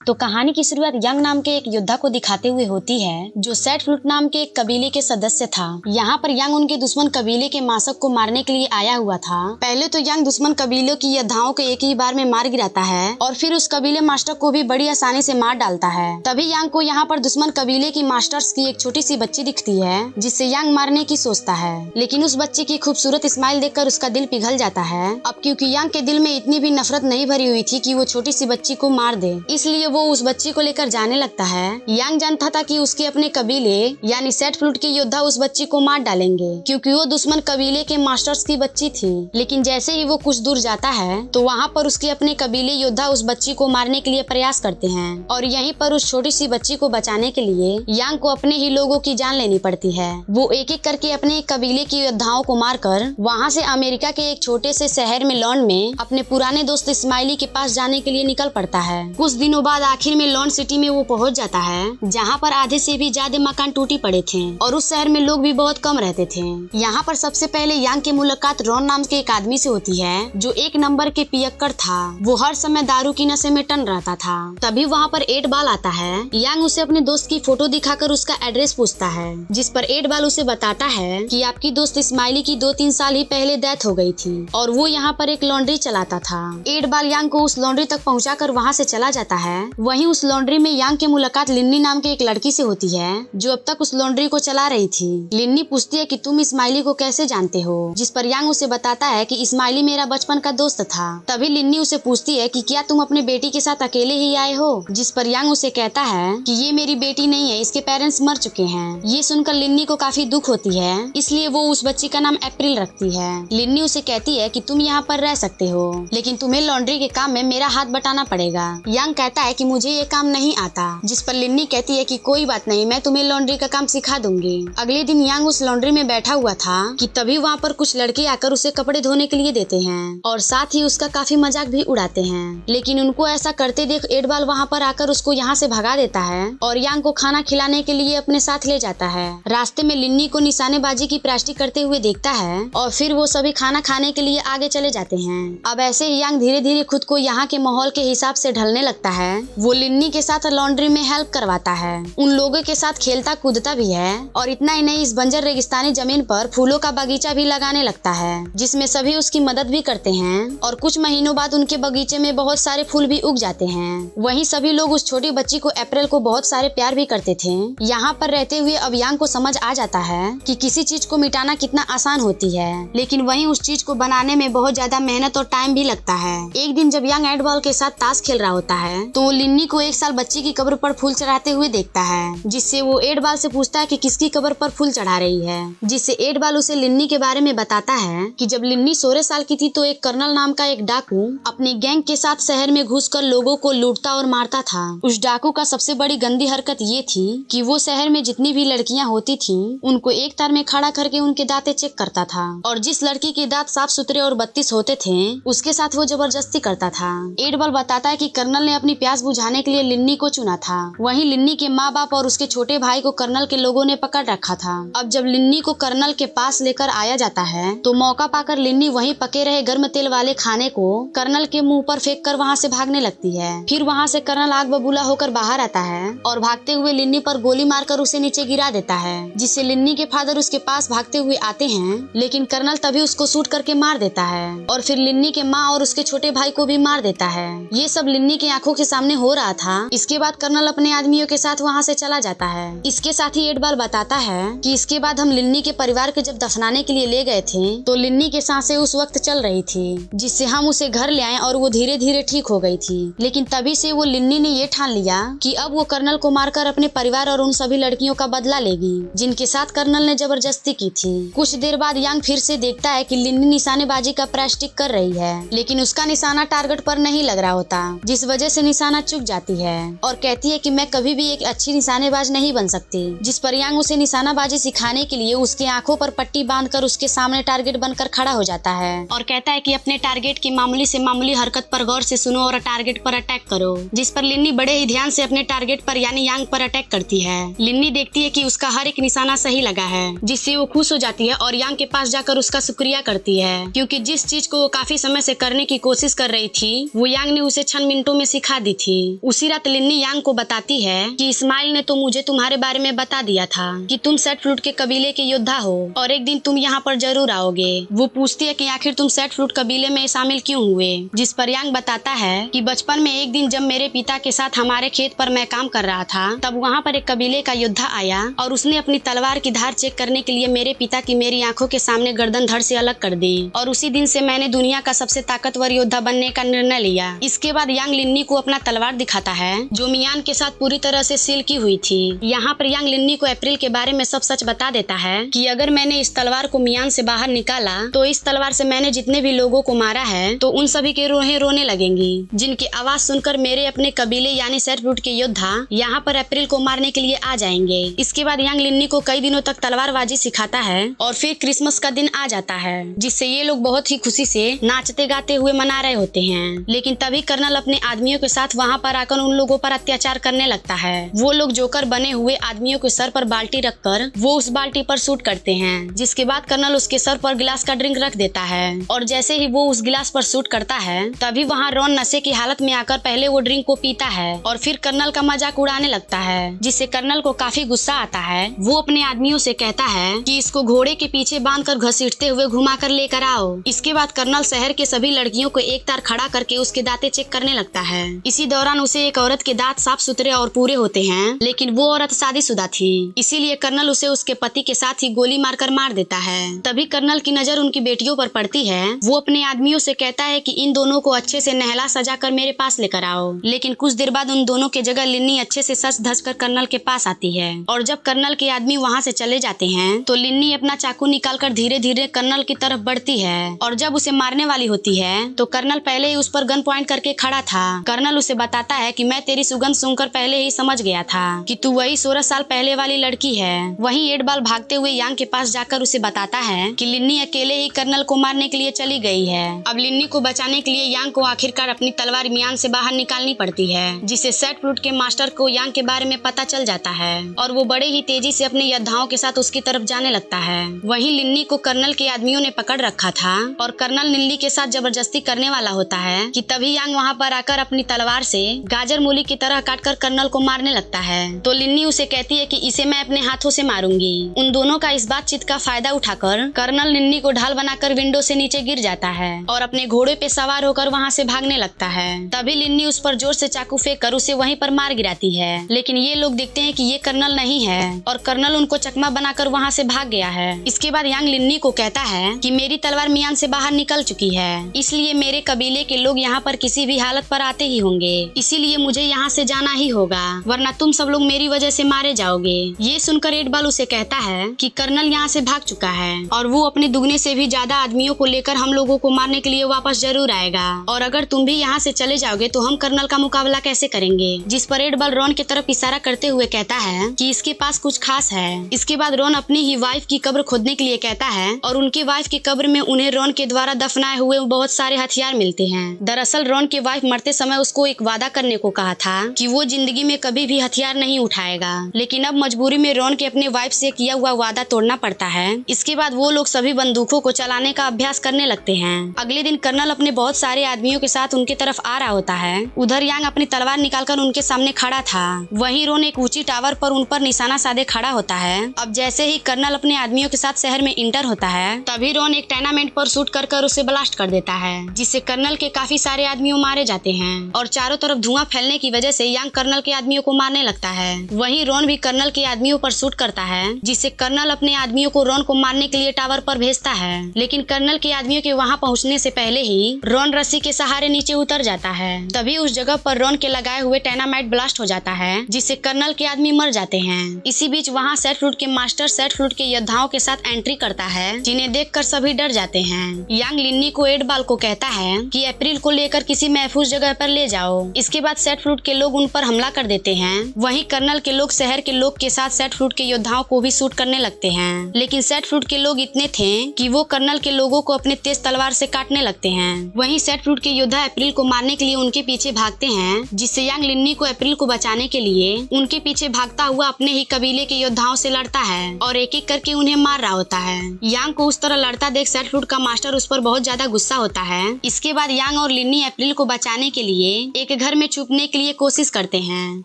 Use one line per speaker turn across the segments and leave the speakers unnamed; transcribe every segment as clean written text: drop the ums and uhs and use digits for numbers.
तो कहानी की शुरुआत यांग नाम के एक योद्धा को दिखाते हुए होती है जो सैट फ्लूट नाम के एक कबीले के सदस्य था। यहाँ पर यांग उनके दुश्मन कबीले के मासक को मारने के लिए आया हुआ था। पहले तो यांग दुश्मन कबीलों की योद्धाओं को एक ही बार में मार गिराता है और फिर उस कबीले मास्टर को भी बड़ी आसानी से मार डालता है। तभी यांग को यहाँ पर दुश्मन कबीले की मास्टर्स की एक छोटी सी बच्ची दिखती है जिससे यांग मारने की सोचता है, लेकिन उस बच्चे की खूबसूरत स्माइल देखकर उसका दिल पिघल जाता है। अब क्योंकि यांग के दिल में इतनी भी नफरत नहीं भरी हुई थी कि वो छोटी सी बच्ची को मार दे, इसलिए वो उस बच्ची को लेकर जाने लगता है। यांग जानता था कि उसके अपने कबीले यानी सैट फ्लूट के योद्धा उस बच्ची को मार डालेंगे क्योंकि वो दुश्मन कबीले के मास्टर्स की बच्ची थी। लेकिन जैसे ही वो कुछ दूर जाता है तो वहाँ पर उसके अपने कबीले योद्धा उस बच्ची को मारने के लिए प्रयास करते हैं और यहीं पर उस छोटी सी बच्ची को बचाने के लिए यांग को अपने ही लोगों की जान लेनी पड़ती है। वो एक एक करके अपने कबीले के योद्धाओं को मारकर वहाँ से अमेरिका के एक छोटे से शहर में लॉन में अपने पुराने दोस्त इस्माइली के पास जाने के लिए निकल पड़ता है। कुछ दिनों बाद आखिर में लॉन सिटी में वो पहुंच जाता है जहाँ पर आधे से भी ज्यादा मकान टूटी पड़े थे और उस शहर में लोग भी बहुत कम रहते थे। यहाँ पर सबसे पहले यांग की मुलाकात रॉन नाम के एक आदमी से होती है जो एक नंबर के पियक्कड़ था। वो हर समय दारू की नशे में टन रहता था। तभी वहाँ पर 8 बाल आता है। यांग उसे अपने दोस्त की फोटो दिखाकर उसका एड्रेस पूछता है, जिस पर 8 बाल उसे बताता है कि आपकी दोस्त इस्माइली की 2-3 साल ही पहले डेथ हो गई थी और वो यहाँ पर एक लॉन्ड्री चलाता था। 8 बाल यांग को उस लॉन्ड्री तक पहुँचाकर वहाँ से चला जाता है। वहीं उस लॉन्ड्री में यांग की मुलाकात लिन्नी नाम के एक लड़की से होती है जो अब तक उस लॉन्ड्री को चला रही थी। लिन्नी पूछती है कि तुम इस्माइली को कैसे जानते हो, जिस पर यांग उसे बताता है कि इस्माइली मेरा बचपन का दोस्त था। तभी लिन्नी उसे पूछती है कि क्या तुम अपने बेटी के साथ अकेले ही आए हो, जिस पर यांग उसे कहता है कि ये मेरी बेटी नहीं है, इसके पेरेंट्स मर चुके हैं। ये सुनकर लिन्नी को काफी दुख होती है, इसलिए वो उस बच्ची का नाम अप्रैल रखती है। लिन्नी उसे कहती है कि तुम यहाँ पर रह सकते हो लेकिन तुम्हें लॉन्ड्री के काम में मेरा हाथ बटाना पड़ेगा। यांग कहता है कि मुझे ये काम नहीं आता, जिस पर लिन्नी कहती है कि कोई बात नहीं, मैं तुम्हें लॉन्ड्री का काम सिखा दूंगी। अगले दिन यांग उस लॉन्ड्री में बैठा हुआ था कि तभी वहाँ पर कुछ लड़के आकर उसे कपड़े धोने के लिए देते हैं और साथ ही उसका काफी मजाक भी उड़ाते हैं। लेकिन उनको ऐसा करते देख 8 बाल वहाँ पर आकर उसको यहाँ से भगा देता है और यांग को खाना खिलाने के लिए अपने साथ ले जाता है। रास्ते में लिन्नी को निशानेबाजी की प्रैक्टिस करते हुए देखता है और फिर वो सभी खाना खाने के लिए आगे चले जाते हैं। अब ऐसे ही यांग धीरे धीरे खुद को यहाँ के माहौल के हिसाब से ढलने लगता है। वो लिन्नी के साथ लॉन्ड्री में हेल्प करवाता है, उन लोगों के साथ खेलता कूदता भी है और इतना ही नहीं, इस बंजर रेगिस्तानी जमीन पर फूलों का बगीचा भी लगाने लगता है जिसमें सभी उसकी मदद भी करते हैं और कुछ महीनों बाद उनके बगीचे में बहुत सारे फूल भी उग जाते हैं। वहीं सभी लोग उस छोटी बच्ची को अप्रैल को बहुत सारे प्यार भी करते थे। यहाँ पर रहते हुए अब यांग को समझ आ जाता है कि किसी चीज को मिटाना कितना आसान होती है, लेकिन वहीं उस चीज को बनाने में बहुत ज्यादा मेहनत और टाइम भी लगता है। एक दिन जब यांग 8 बाल के साथ ताश खेल रहा होता है तो वो लिन्नी को 1 साल बच्ची की कब्र पर फूल चढ़ाते हुए देखता है, जिससे वो 8 बाल से पूछता है कि किसकी कब्र पर फूल चढ़ा रही है, जिससे 8 बाल उसे लिन्नी के बारे में बताता है कि जब लिन्नी 16 साल की थी तो एक कर्नल नाम का एक डाकू अपनी गैंग के साथ शहर में घुसकर लोगों को लूटता और मारता था। उस डाकू का सबसे बड़ी गंदी हरकत ये थी कि वो शहर में जितनी भी लड़कियां होती थीं उनको एक तार में खड़ा करके उनके दांतें चेक करता था और जिस लड़की के दांत साफ सुथरे और 32 होते थे उसके साथ वो जबरदस्ती करता था। 8 बाल बताता है कि कर्नल ने अपनी प्यास बुझाने के लिए लिन्नी को चुना था। वहीं लिन्नी के माँ बाप और उसके छोटे भाई को कर्नल के लोगों ने पकड़ रखा था। अब जब लिन्नी को कर्नल के पास लेकर आया जाता है तो मौका पाकर लिन्नी वहीं पके रहे गर्म तेल वाले खाने को कर्नल के मुंह पर फेंक कर वहाँ से भागने लगती है। फिर वहाँ से कर्नल आग बबूला होकर बाहर आता है और भागते हुए लिन्नी पर गोली मारकर उसे नीचे गिरा देता है, जिससे लिन्नी के फादर उसके पास भागते हुए आते हैं, लेकिन कर्नल तभी उसको शूट करके मार देता है और फिर लिन्नी के माँ और उसके छोटे भाई को भी मार देता है। ये सब लिन्नी की आंखों के सामने हो रहा था। इसके बाद कर्नल अपने आदमियों के साथ वहाँ से चला जाता है। इसके साथ ही 8 बाल बताता है कि इसके बाद हम लिन्नी के परिवार के जब दफनाने के लिए ले गए थे तो लिन्नी के सांसें उस वक्त चल रही थी, जिससे हम उसे घर ले आए और वो धीरे धीरे ठीक हो गई थी। लेकिन तभी से वो लिन्नी ने ये ठान लिया कि अब वो कर्नल को मारकर अपने परिवार और उन सभी लड़कियों का बदला लेगी जिनके साथ कर्नल ने जबरदस्ती की थी। कुछ देर बाद यांग फिर से देखता है कि लिन्नी निशानेबाजी का प्रैक्टिस कर रही है, लेकिन उसका निशाना टारगेट पर नहीं लग रहा होता, जिस वजह से निशाना चूक जाती है और कहती है कि मैं कभी भी एक अच्छी निशानेबाज नहीं बन सकती। जिस पर यांग उसे निशानाबाजी सिखाने के लिए उसके आंखों पर पट्टी बांधकर उसके सामने टारगेट बनकर खड़ा हो जाता है और कहता है कि अपने टारगेट की मामूली से मामूली हरकत पर गौर से सुनो और टारगेट पर अटैक करो। जिस पर लिन्नी बड़े ही ध्यान से अपने टारगेट पर यानी यांग पर अटैक करती है। लिन्नी देखती है कि उसका हर एक निशाना सही लगा है, जिससे वो खुश हो जाती है और यांग के पास जाकर उसका शुक्रिया करती है, क्योंकि जिस चीज को वो काफी समय से करने की कोशिश कर रही थी वो यांग ने उसे 6 मिनटों में सिखा दी थी। उसी रात लिन्नी यांग को बताती है कि इस्माइल ने तो मुझे तुम्हारे बारे में बता दिया था कि तुम सेट फ्रूट के कबीले के योद्धा हो और एक दिन तुम यहाँ पर जरूर आओगे। वो पूछती है कि आखिर तुम सेट फ्रूट कबीले में शामिल क्यों हुए, जिस पर यांग बताता है कि बचपन में एक दिन जब मेरे पिता के साथ हमारे खेत पर मैं काम कर रहा था, तब वहाँ पर एक कबीले का योद्धा आया और उसने अपनी तलवार की धार चेक करने के लिए मेरे पिता की मेरी आंखों के सामने गर्दन धड़ से अलग कर दी और उसी दिन से मैंने दुनिया का सबसे ताकतवर योद्धा बनने का निर्णय लिया। इसके बाद यांग लिन्नी को अपना तलवार दिखाता है जो मियान के साथ पूरी तरह से सील की हुई थी। यहाँ पर यांग लिन्नी को अप्रैल के बारे में सब सच बता देता है कि अगर मैंने इस तलवार को मियान से बाहर निकाला तो इस तलवार से मैंने जितने भी लोगों को मारा है तो उन सभी के रोहे रोने लगेंगी, जिनकी आवाज सुनकर मेरे अपने कबीले यानी सेट फ्रूट के योद्धा यहाँ पर अप्रैल को मारने के लिए आ जाएंगे। इसके बाद यांग लिन्नी को कई दिनों तक तलवारबाजी सिखाता है और फिर क्रिसमस का दिन आ जाता है जिससे ये लोग बहुत ही खुशी से नाचते गाते हुए मना रहे होते हैं। लेकिन तभी कर्नल अपने आदमियों के साथ वहाँ पर आकर उन लोगों पर अत्याचार करने लगता है। वो लोग जोकर बने हुए आदमियों के सर पर बाल्टी रखकर वो उस बाल्टी पर शूट करते हैं, जिसके बाद कर्नल उसके सर पर गिलास का ड्रिंक रख देता है और जैसे ही वो उस गिलास पर शूट करता है तभी वहाँ रॉन नशे की हालत में आकर पहले वो ड्रिंक को पीता है और फिर कर्नल का मजाक उड़ाने लगता है, जिससे कर्नल को काफी गुस्सा आता है। वो अपने आदमियों से कहता है कि इसको घोड़े के पीछे बांधकर घसीटते हुए घुमाकर लेकर आओ। इसके बाद कर्नल शहर के सभी लड़कियों को एक तार खड़ा करके उसके दांतें चेक करने लगता है। इसी दौरान उसे एक औरत के दांत साफ सुथरे और पूरे होते हैं, लेकिन वो औरत शादीशुदा थी, इसीलिए कर्नल उसे उसके पति के साथ ही गोली मारकर मार देता है। तभी कर्नल की नजर उनकी बेटियों पर पड़ती है। वो अपने आदमियों से कहता है कि इन दोनों को अच्छे से नहला सजा कर मेरे पास लेकर आओ। लेकिन कुछ देर बाद उन दोनों के जगह लिन्नी अच्छे से सज धज कर कर्नल के पास आती है और जब कर्नल के आदमी वहाँ से चले जाते हैं तो लिन्नी अपना चाकू निकालकर धीरे धीरे कर्नल की तरफ बढ़ती है और जब उसे मारने वाली होती है तो कर्नल पहले ही उस पर गन पॉइंट करके खड़ा था। कर्नल उसे बताता है कि मैं तेरी सुगंध सुनकर पहले ही समझ गया था कि तू वही 16 साल पहले वाली लड़की है। वहीं एडबाल भागते हुए यांग के पास जाकर उसे बताता है कि लिन्नी अकेले ही कर्नल को मारने के लिए चली गई है। अब लिन्नी को बचाने के लिए यांग को आखिरकार अपनी तलवार मियान से बाहर निकालनी पड़ती है, जिससे सेट फ्रूट के मास्टर को यांग के बारे में पता चल जाता है और वो बड़े ही तेजी से अपने योद्धाओं के साथ उसकी तरफ जाने लगता है। वहीं लिन्नी को कर्नल के आदमियों ने पकड़ रखा था और कर्नल लिन्नी के साथ जबरदस्ती करने वाला होता है कि तभी यांग वहाँ पर आकर अपनी तलवार से गाजर मूली की तरह काटकर कर्नल को मारने लगता है। तो लिन्नी उसे कहती है कि इसे मैं अपने हाथों से मारूंगी। उन दोनों का इस बातचीत का फायदा उठाकर कर्नल लिन्नी को ढाल बनाकर विंडो से नीचे गिर जाता है और अपने घोड़े पे सवार होकर वहाँ से भागने लगता है। तभी लिन्नी उस पर जोर से चाकू फेंक कर उसे वहीं पर मार गिराती है, लेकिन ये लोग देखते हैं कि ये कर्नल नहीं है और कर्नल उनको चकमा बनाकर वहाँ से भाग गया है। इसके बाद यांग लिन्नी को कहता है कि मेरी तलवार मियान से बाहर निकल चुकी है, इसलिए मेरे कबीले के लोग यहाँ पर किसी भी हालत पर आते ही होंगे, इसीलिए मुझे यहाँ से जाना ही होगा, वरना तुम सब लोग मेरी वजह से मारे जाओगे। ये सुनकर एडबाल उसे कहता है कि कर्नल यहाँ से भाग चुका है और वो अपने दुगने से भी ज्यादा आदमियों को लेकर हम लोगों को मारने के लिए वापस जरूर आएगा और अगर तुम भी यहाँ से चले जाओगे तो हम कर्नल का मुकाबला कैसे करेंगे। जिस पर एडबाल रॉन की तरफ इशारा करते हुए कहता है कि इसके पास कुछ खास है। इसके बाद रॉन अपनी ही वाइफ की कब्र खोदने के लिए कहता है और उनकी वाइफ की कब्र में उन्हें रॉन के द्वारा दफनाए हुए बहुत सारे हथियार मिलते हैं। दरअसल रॉन की वाइफ मरते समय उसको एक वादा करने को कहा था कि वो जिंदगी में कभी भी हथियार नहीं उठाएगा, लेकिन अब मजबूरी में रॉन के अपने वाइफ से किया हुआ वादा तोड़ना पड़ता है। इसके बाद वो लोग सभी बंदूकों को चलाने का अभ्यास करने लगते हैं। अगले दिन कर्नल अपने बहुत सारे आदमियों के साथ उनके तरफ आ रहा होता है। उधर यांग अपनी तलवार निकालकर उनके सामने खड़ा था। वहीं रॉन एक ऊंची टावर पर उन पर निशाना साधे खड़ा होता है। अब जैसे ही कर्नल अपने आदमियों के साथ शहर में इंटर होता है तभी रॉन एक टायनामेंट पर शूट कर उसे ब्लास्ट कर देता है, जिससे कर्नल के काफी सारे आदमियों मारे जाते हैं और चारों तरफ धुआं फैलने की वजह से यांग कर्नल के आदमियों को मारने लगता है। वहीं रॉन भी कर्नल के आदमियों पर शूट करता है, जिससे कर्नल अपने आदमियों को रॉन को मारने के लिए टावर पर भेजता है। लेकिन कर्नल के आदमियों के वहां पहुंचने से पहले ही रॉन रस्सी के सहारे नीचे उतर जाता है। तभी उस जगह पर रॉन के लगाए हुए टायनामाइट ब्लास्ट हो जाता है, जिससे कर्नल के आदमी मर जाते हैं। इसी बीच वहाँ सेट फ्रूट के मास्टर सेट फ्रूट के योद्धाओं के साथ एंट्री करता है, जिन्हें देखकर सभी डर जाते हैं। यांग लिन्नी को एडबाल को कहता है कि अप्रैल को लेकर किसी महफूज जगह पर ले जाओ। इसके बाद सेट फ्रूट के लोग उन पर हमला कर देते हैं। वहीं कर्नल के लोग शहर के लोग के साथ सेट फ्रूट के योद्धाओं को भी शूट करने लगते हैं, लेकिन सेट फ्रूट के लोग इतने थे कि वो कर्नल के लोगों को अपने तेज तलवार से काटने लगते हैं। वहीं सेट फ्रूट के योद्धा अप्रैल को मारने के लिए उनके पीछे भागते हैं, जिससे यांग लिन्नी को अप्रैल को बचाने के लिए उनके पीछे भागता हुआ अपने ही कबीले के योद्धाओं से लड़ता है और एक एक करके उन्हें मार रहा होता है। यांग को उस तरह लड़ता देख सेट फ्रूट का मास्टर उस पर बहुत ज्यादा गुस्सा होता है। इसके बाद यांग और लिन्नी अप्रैल को बचाने के लिए एक घर में छुपने के लिए कोशिश करते हैं,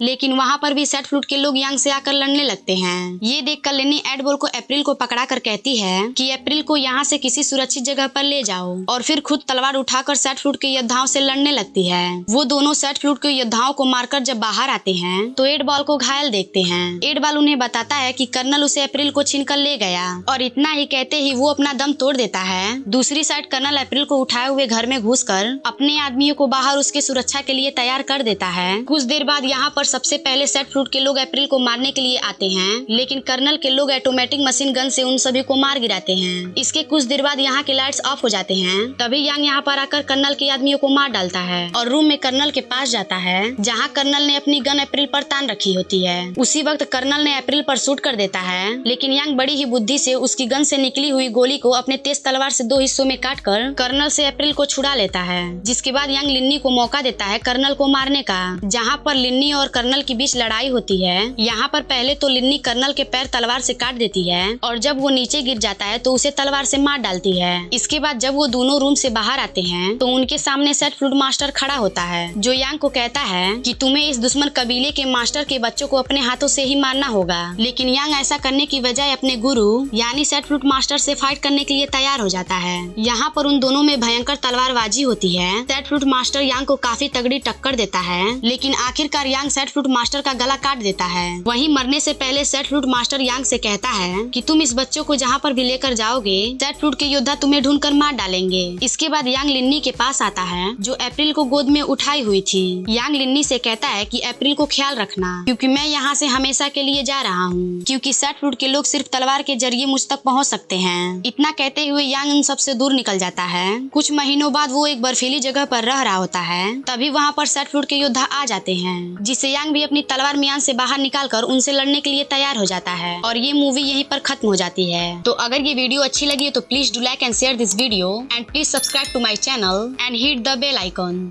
लेकिन वहाँ पर भी सेट फ्रूट के लोग यांग से आकर लड़ने लगते हैं। ये देखकर लिन्नी एडबॉल को अप्रैल को पकड़ा कर कहती है कि अप्रैल को यहाँ से किसी सुरक्षित जगह पर ले जाओ, और फिर खुद तलवार उठाकर सेट फ्रूट के योद्धाओं से लड़ने लगती है। वो दोनों सेट फ्रूट के योद्धाओं को मारकर जब बाहर आते हैं तो एडबॉल को घायल देखते हैं। एडबॉल उन्हें बताता है कि कर्नल उसे अप्रैल को छीनकर ले गया, और इतना ही कहते ही वो अपना दम तोड़ देता है। दूसरी साइड कर्नल अप्रैल को उठाए हुए घर में घुसकर अपने आदमियों को बाहर उसके सुरक्षा के लिए तैयार कर देता है। कुछ देर बाद यहाँ पर सबसे पहले सेट फ्रूट के लोग अप्रैल को मारने के लिए आते हैं, लेकिन कर्नल के लोग ऑटोमेटिक मशीन गन से उन सभी को मार गिराते हैं। इसके कुछ देर बाद यहाँ के लाइट्स ऑफ हो जाते हैं। तभी यांग यहाँ पर आकर कर्नल के आदमियों को मार डालता है और रूम में कर्नल के पास जाता है, जहाँ कर्नल ने अपनी गन अप्रैल पर तान रखी होती है। उसी वक्त कर्नल ने अप्रैल पर शूट कर देता है, लेकिन यांग बड़ी ही बुद्धि से उसकी गन से निकली हुई गोली को अपने तेज तलवार से 2 हिस्सों में काटकर कर्नल से अप्रैल को छुड़ा लेता है। जिसके बाद यांग लिन्नी को मौका देता है कर्नल को मारने का, जहाँ पर लिन्नी और कर्नल के बीच लड़ाई होती है। यहाँ पर पहले तो लिन्नी कर्नल के पैर तलवार से काट देती है, और जब वो नीचे गिर जाता है तो उसे तलवार से मार डालती है। इसके बाद जब वो दोनों रूम से बाहर आते हैं तो उनके सामने सेट फ्रूट मास्टर खड़ा होता है, जो यांग को कहता है कि तुम्हें इस दुश्मन कबीले के मास्टर के बच्चों को अपने हाथों से ही मारना होगा। लेकिन यांग ऐसा करने की बजाय अपने गुरु यानी सेट फ्रूट मास्टर से फाइट करने के लिए तैयार हो जाता है। यहाँ पर उन दोनों में भयंकर तलवारबाजी होती है। सेट फ्रूट मास्टर यांग को काफी तगड़ी टक्कर देता है, लेकिन आखिरकार यांग सेट फ्रूट मास्टर का गला काट देता है। वहीं मरने से पहले सेट फ्रूट मास्टर यांग से कहता है कि तुम इस बच्चों को जहाँ पर भी लेकर जाओगे सेट फ्रूट के योद्धा तुम्हें ढूंढकर मार डालेंगे। इसके बाद यांग लिन्नी के पास आता है, जो अप्रैल को गोद में उठाई हुई थी। यांग लिन्नी से कहता है कि अप्रैल को ख्याल रखना, क्योंकि मैं यहाँ से हमेशा के लिए जा रहा हूँ, क्योंकि सेट फ्रूट के लोग सिर्फ तलवार के जरिए मुझ तक पहुँच सकते हैं। इतना कहते हुए यांग उन सबसे दूर निकल जाता है। कुछ महीनों बाद वो एक बर्फीली जगह पर रह रहा होता है। तभी वहाँ पर सेट फ्रूट के योद्धा आ जाते हैं, जिससे यांग भी अपनी तलवार मियान से बाहर निकालकर उनसे लड़ने के लिए तैयार हो जाता है, और ये मूवी यहीं पर खत्म हो जाती है। तो अगर ये वीडियो अच्छी लगी तो please do like and share this video, and please subscribe to my channel and hit the bell icon.